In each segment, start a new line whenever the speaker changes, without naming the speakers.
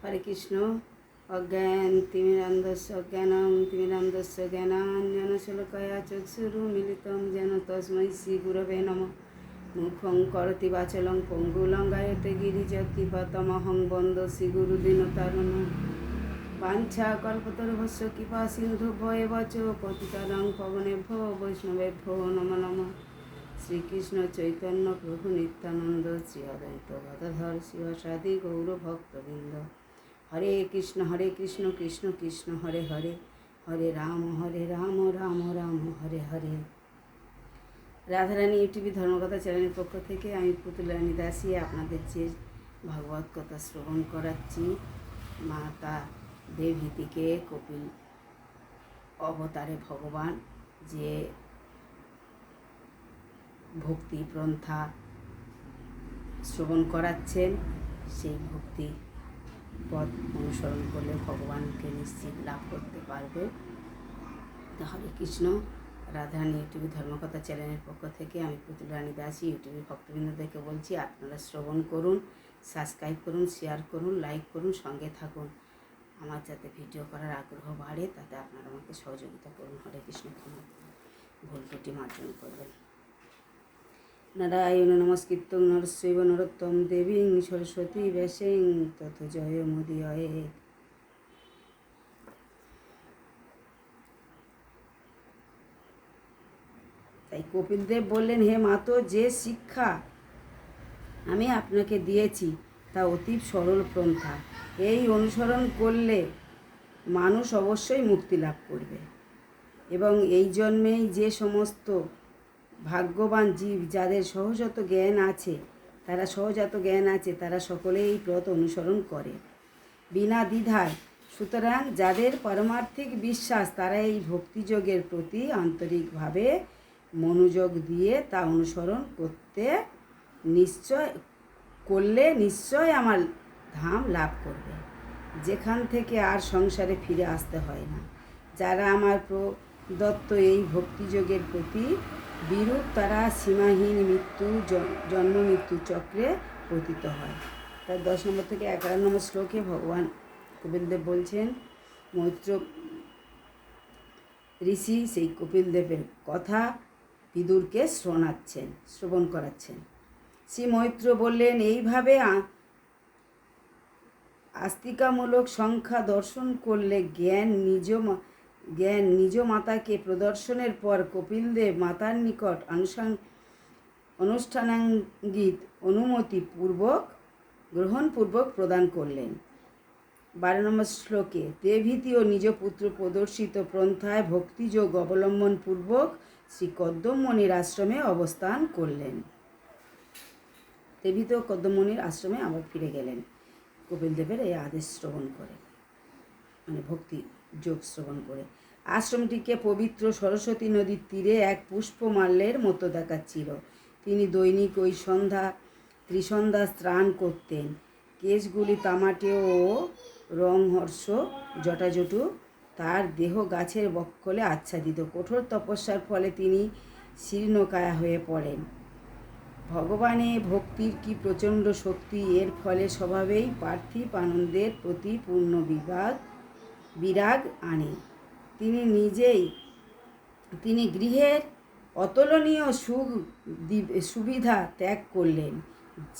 হরে কৃষ্ণ। অজ্ঞানতিমিরান্ধস্য জ্ঞানাঞ্জনশলাকয়া চক্ষুরুন্মিলিतं যেন তস্मै শ্রীগুরবে নমঃ। মুখং করোতি বাচালং পঙ্গুলঙ্ঘায়তে গিরিযৎকিপাতমহং বন্দে শ্রীগুরুদীনতারিণম। বাঞ্ছাকল্পতরুভ্যশ্চ কৃপা সিন্ধুভ্যো এব চ পতিতানাং পাবনেভ্যো বৈষ্ণবেভ্যো নমো নমঃ। শ্রীকৃষ্ণ চৈতন্য প্রভু নিত্যানন্দ শ্রী অদ্বৈত গদাধর শিবাসাদি গৌরভক্তবৃন্দ। হরে কৃষ্ণ কৃষ্ণ কৃষ্ণ হরে হরে, হরে রাম রাম রাম হরে হরে। রাধারানী ইউটিউব ধর্মকথা চ্যানেলের পক্ষ থেকে আমি পুতুলারানী দাসী আপনাদের যে ভাগবত কথা শ্রবণ করাচ্ছি। মাতা দেবহূতিকে কপিল অবতারে ভগবান যে ভক্তি পন্থা শ্রবণ করাচ্ছেন, সেই ভক্তি পথ অনুসরণ করলে ভগবানকে নিশ্চিত লাভ করতে পারবে। হরে কৃষ্ণ। রাধারানী ইউটিউব ধর্মকথা চ্যানেলের পক্ষ থেকে আমি পুতুলারানী দাসী ইউটিউবে ভক্তবৃন্দদেরকে বলছি, আপনারা শ্রবণ করুন, সাবস্ক্রাইব করুন, শেয়ার করুন, লাইক করুন, সঙ্গে থাকুন। আমার যাতে ভিডিও করার আগ্রহ বাড়ে, তাতে আপনারা আমাকে সহযোগিতা করুন। হরে কৃষ্ণ। ভুল ত্রুটি মার্জন করবেন। নারায়ণ নমস্কৃত্যং নরস্যৈব নরোত্তমং দেবীং সরস্বতী ব্যাসেন ততো জয়মুদীরয়েৎ। তাই কপিলদেব বললেন, হে মাতো, যে শিক্ষা আমি আপনাকে দিয়েছি তা অতীব সরল পন্থা। এই অনুসরণ করলে মানুষ অবশ্যই মুক্তি লাভ করবে, এবং এই জন্মেই যে সমস্ত ভাগ্যবান জীব যাদের সহজাত জ্ঞান আছে তারা সকলেই এই পথ অনুসরণ করে বিনা দ্বিধায়। সুতরাং যাদের পারমার্থিক বিশ্বাস, তারা এই ভক্তিযোগের প্রতি আন্তরিকভাবে মনোযোগ দিয়ে তা অনুসরণ করলে নিশ্চয় আমার ধাম লাভ করবে, যেখান থেকে আর সংসারে ফিরে আসতে হয় না। যারা আমার প্রদত্ত এই ভক্তিযোগের প্রতি বিরূপ, তারা সীমাহীন জন্ম মৃত্যু চক্রে পতিত হয়। তার 10 নম্বর থেকে 11 নম্বর শ্লোকে ভগবান কপিলদেব বলছেন, মৈত্র ঋষি সেই কপিলদেবের কথা বিদুরকে শ্রবণ করাচ্ছেন। শ্রী মৈত্র বললেন, এইভাবে আস্তিকামূলক সংখ্যা দর্শন করলে জ্ঞান নিজ মাতাকে প্রদর্শনের পর কপিলদেব মাতার নিকট অনুষ্ঠানাঙ্গিত অনুমতি গ্রহণপূর্বক প্রদান করলেন। 12 নম্বর শ্লোকে দেবহূতি ও নিজ পুত্র প্রদর্শিত পন্থায় ভক্তিযোগ অবলম্বন পূর্বক শ্রী কদ্মমণির আশ্রমে অবস্থান করলেন। দেবহূতি ও কদ্মমণির আশ্রমে আবার ফিরে গেলেন কপিলদেবের এই আদেশ শ্রবণ করে, মানে ভক্তি যোগ শ্রবণ করে। আশ্রমটিকে পবিত্র সরস্বতী নদীর তীরে এক পুষ্পমাল্যের মতো দেখাচ্ছিল। তিনি দৈনিক ওই ত্রিসন্ধ্যা স্নান করতেন। কেশগুলি তামাটে ও রংহর্ষ জটাজটু, তার দেহ গাছের বক্ষলে আচ্ছাদিত। কঠোর তপস্যার ফলে তিনি শীর্ণকায়া হয়ে পড়েন। ভগবানে ভক্তির কি প্রচণ্ড শক্তি! এর ফলে স্বভাবেই পার্থিব আনন্দের প্রতি পূর্ণ বিরাগ আনে। তিনি গৃহের অতুলনীয় সুবিধা ত্যাগ করলেন,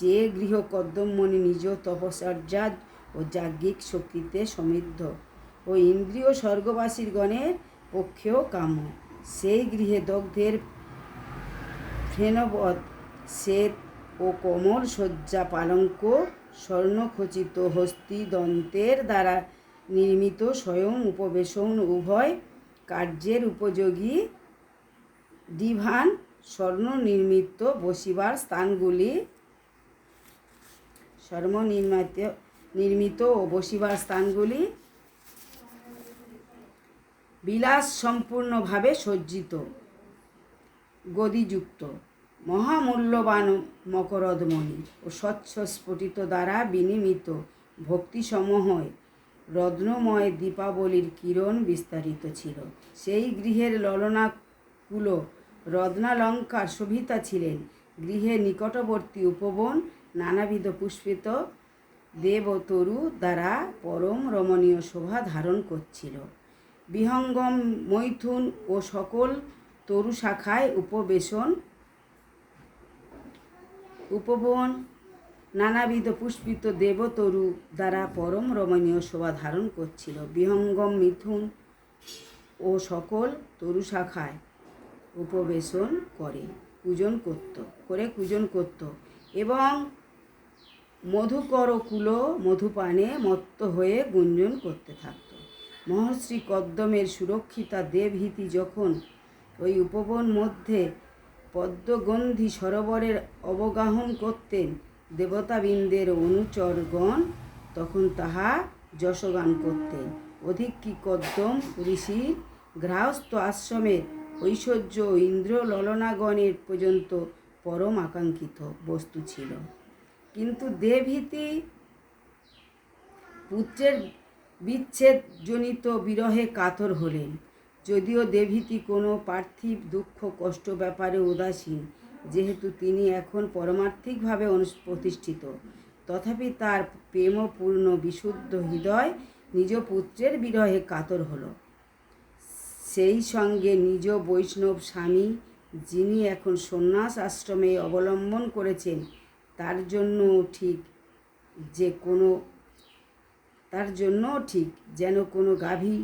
যে গৃহ কদ্মমণি নিজ তপশ্চর্যা ও যাজ্ঞিক শক্তিতে সমৃদ্ধ ও ইন্দ্রিয় স্বর্গবাসীগণের পক্ষেও কাম্য। সেই গৃহে দগ্ধের ফেনবৎ শ্বেত ও কোমল শয্যা পালঙ্ক, স্বর্ণখচিত হস্তিদন্তের দ্বারা নির্মিত স্বয়ং উপবেশন, উভয় কার্যের উপযোগী ডিভান, স্বর্ণ নির্মিত বসিবার স্থানগুলি বিলাস সম্পূর্ণভাবে সজ্জিত, গদিযুক্ত মহামূল্যবান মকরদমণি ও স্বচ্ছ স্ফটিত দ্বারা বিনির্মিত ভক্তিসমূহে রত্নময় দীপাবলির কিরণ বিস্তারিত ছিল। সেই গৃহের ললনাকুল রত্নালঙ্কার শোভিতা ছিলেন। গৃহের নিকটবর্তী উপবন নানাবিধ পুষ্পিত দেবতরু দ্বারা পরম রমণীয় শোভা ধারণ করছিল। বিহঙ্গম, মৈথুন ও সকল তরু শাখায় উপবন নানাবিধ পুষ্পিত দেবতরু দ্বারা পরম রমণীয় শোভা ধারণ করছিল। বিহঙ্গম, মিথুন ও সকল তরু শাখায় উপবেশন করে পূজন করত এবং মধুকরকুল মধুপানে মত্ত হয়ে গুঞ্জন করতে থাকত। মহর্ষি কদ্দমের সুরক্ষিতা দেবহীতি যখন ওই উপবন মধ্যে পদ্মগন্ধি সরোবরের অবগাহন করতেন, দেবতাবৃন্দের অনুচরগণ তখন তাহা যশগান করতেন। অধিক কি কদ্দম ঋষির গৃহস্থ আশ্রমের ঐশ্বর্য ইন্দ্র ললনাগণের পর্যন্ত পরম আকাঙ্ক্ষিত বস্তু ছিল। কিন্তু দেবহীতি পুত্রের বিচ্ছেদজনিত বিরহে কাতর হলেন। যদিও দেবহীতি কোনো পার্থিব দুঃখ কষ্ট ব্যাপারে উদাসীন, যেহেতু তিনি এখন পারমার্থিকভাবে প্রতিষ্ঠিত, তথাপি তার প্রেমপূর্ণ বিশুদ্ধ হৃদয় নিজ পুত্রের বিরহে কাতর হল। সেই সঙ্গে নিজ বৈষ্ণব স্বামী, যিনি এখন সন্ন্যাস আশ্রমে অবলম্বন করেছেন, তার জন্য ঠিক যেন কোনো গাভী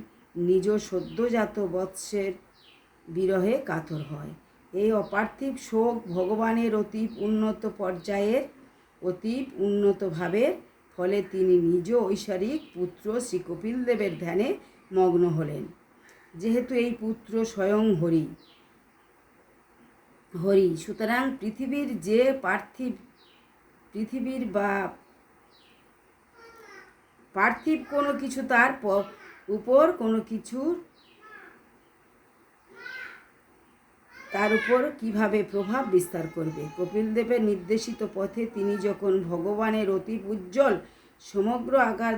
নিজ সদ্যজাত বৎসের বিরহে কাতর হয়। এই অপার্থিব শোক ভগবানের অতীব উন্নত ভাবের ফলে তিনি নিজ ঐশ্বরিক পুত্র শ্রী কপিলদেবের ধ্যানে মগ্ন হলেন। যেহেতু এই পুত্র স্বয়ং হরি, সুতরাং পৃথিবীর বা পার্থিব কোনো কিছু তার উপর কিভাবে প্রভাব বিস্তার করবে। কপিলদেবের নির্দেশিত পথে তিনি যখন ভগবানের অতীব উজ্জ্বল সমগ্র আকার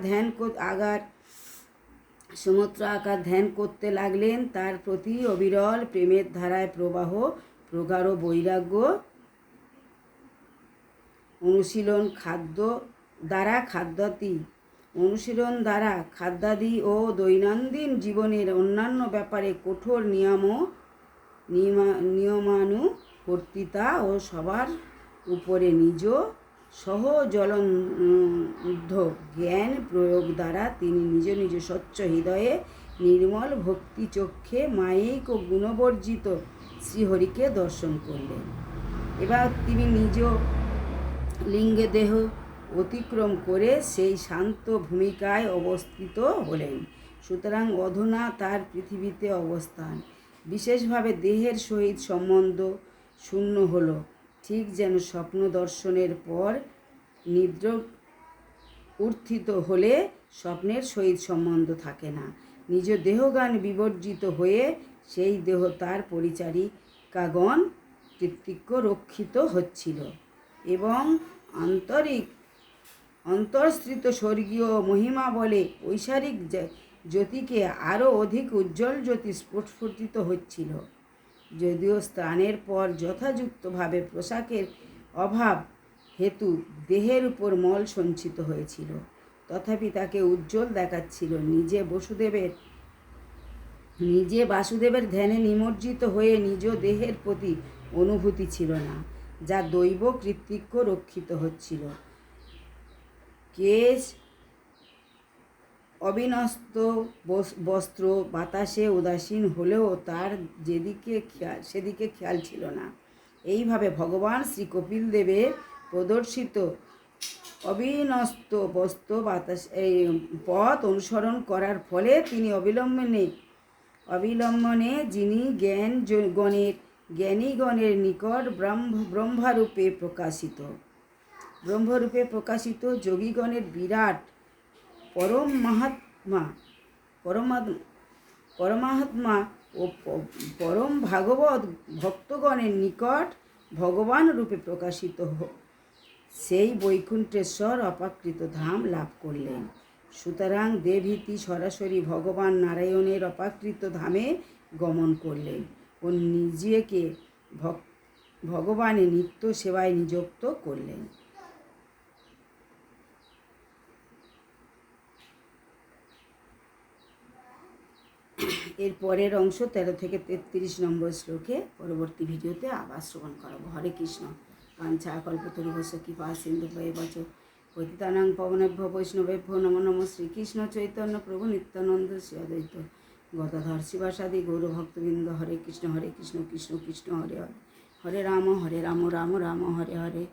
ধ্যান করতে লাগলেন, তার প্রতি অবিরল প্রেমের ধারায় প্রগাঢ় বৈরাগ্য অনুশীলন দ্বারা খাদ্যাদি ও দৈনন্দিন জীবনের অন্যান্য ব্যাপারে কঠোর নিয়মানুবর্তিতা ও সবার উপরে নিজ সহজ্বলন্ত জ্ঞান প্রয়োগ দ্বারা তিনি নিজ স্বচ্ছ হৃদয়ে নির্মল ভক্তি চক্ষে মায়িক ও গুণবর্জিত শ্রীহরিকে দর্শন করলেন। এবার তিনি নিজ লিঙ্গে দেহ অতিক্রম করে সেই শান্ত ভূমিকায় অবস্থিত হলেন। সুতরাং অধুনা তার পৃথিবীতে অবস্থান বিশেষভাবে দেহের সহিত সম্বন্ধ শূন্য হল, ঠিক যেন স্বপ্ন দর্শনের পর নিদ্রা উত্থিত হলে স্বপ্নের সহিত সম্বন্ধ থাকে না। নিজ দেহজ্ঞান বিবর্জিত হয়ে সেই দেহ তার পরিচারিকাগণ কর্তৃক রক্ষিত হচ্ছিল এবং অন্তঃস্থিত স্বর্গীয় মহিমা বলে ঐশ্বরিক জ্যোতিকে আরও অধিক উজ্জ্বল জ্যোতি স্ফুটিত হচ্ছিল। যদিও স্নানের পর যথাযুক্তভাবে পোশাকের অভাব হেতু দেহের উপর মল সঞ্চিত হয়েছিল, তথাপি তাকে উজ্জ্বল দেখাচ্ছিল। নিজে বাসুদেবের ধ্যানে নিমজ্জিত হয়ে নিজ দেহের প্রতি অনুভূতি ছিল না, যা দৈব কর্তৃক রক্ষিত হচ্ছিল। কেশ অবিন্যস্ত বস্ত্র বাতাসে উদাসীন হলেও তার সেদিকে খেয়াল ছিল না। এইভাবে ভগবান শ্রী কপিলদেবের প্রদর্শিত অবিন্যস্ত বস্ত্র পথ অনুসরণ করার ফলে তিনি অবিলম্বনে যিনি জ্ঞানীগণের নিকট ব্রহ্মরূপে প্রকাশিত যোগীগণের বিরাট পরমাত্মা ও পরম ভাগবত ভক্তগণের নিকট ভগবান রূপে প্রকাশিত সেই বৈকুণ্ঠেশ্বর অপ্রাকৃত ধাম লাভ করলেন। সুতরাং দেবহীতি সরাসরি ভগবান নারায়ণের অপ্রাকৃত ধামে গমন করলেন ও নিজেকে ভগবানের নিত্য সেবায় নিযুক্ত করলেন। এর পরের অংশ 13 থেকে 33 নম্বর শ্লোকে পরবর্তী ভিডিওতে আবার শ্রবণ করাবো। হরে কৃষ্ণ। পাঞ্ছা কল্পতরুভস্য কৃপা সিন্ধু বচ পতিতানাং পবনেভ্য বৈষ্ণবেভ্যো নমো নমঃ। শ্রীকৃষ্ণ চৈতন্য প্রভু নিত্যানন্দ শ্রী অদ্বৈত গদাধর শিবাসাদি গৌরভক্তবৃন্দ। হরে কৃষ্ণ কৃষ্ণ কৃষ্ণ হরে হরে, হরে রাম রাম রাম হরে হরে।